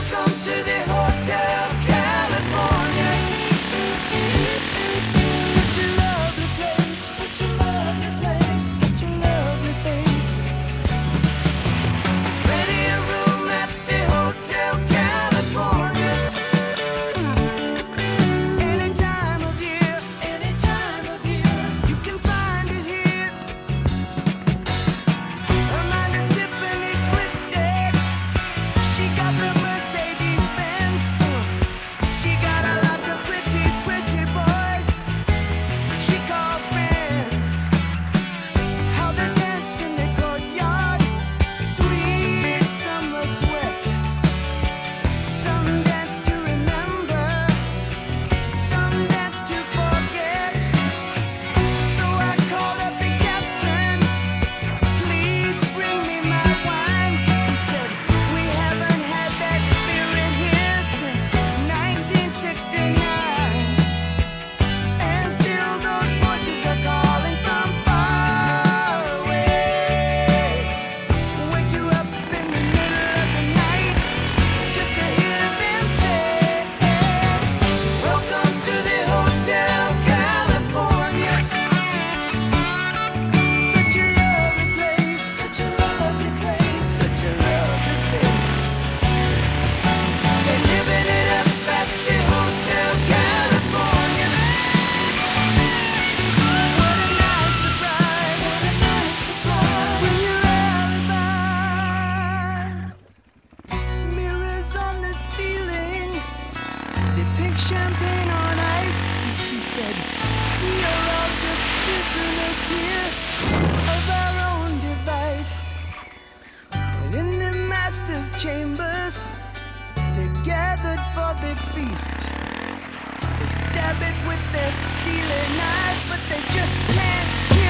Welcome to the Hotel California. Such a lovely place, such a lovely place, such a lovely face. Plenty of room at the Hotel California. Any time of year, you can find it here. Her mind is Tiffany twisted. She got the Mercedes Benz. She got a lot of pretty, pretty boys she calls friends. How they dance in the courtyard, sweet summer sweat. Some dance to remember, some dance to forget. So I called up the captain, please bring me my wine. He said, we haven't had that spirit here since 1969. And still those voices are calling from far away. Wake you up in the middle of the night just to hear them say, welcome to the Hotel California. Such a lovely place, such a lovely place, such a lovely face. They're living it up at the Hotel California. What a nice surprise, what a nice surprise. With your alibis, mirrors on the ceiling, they pink champagne on ice. And she said, we are all just prisoners here of our own device. And in the master's chambers, they're gathered for the feast. They stab it with their steely knives, but they just can't kill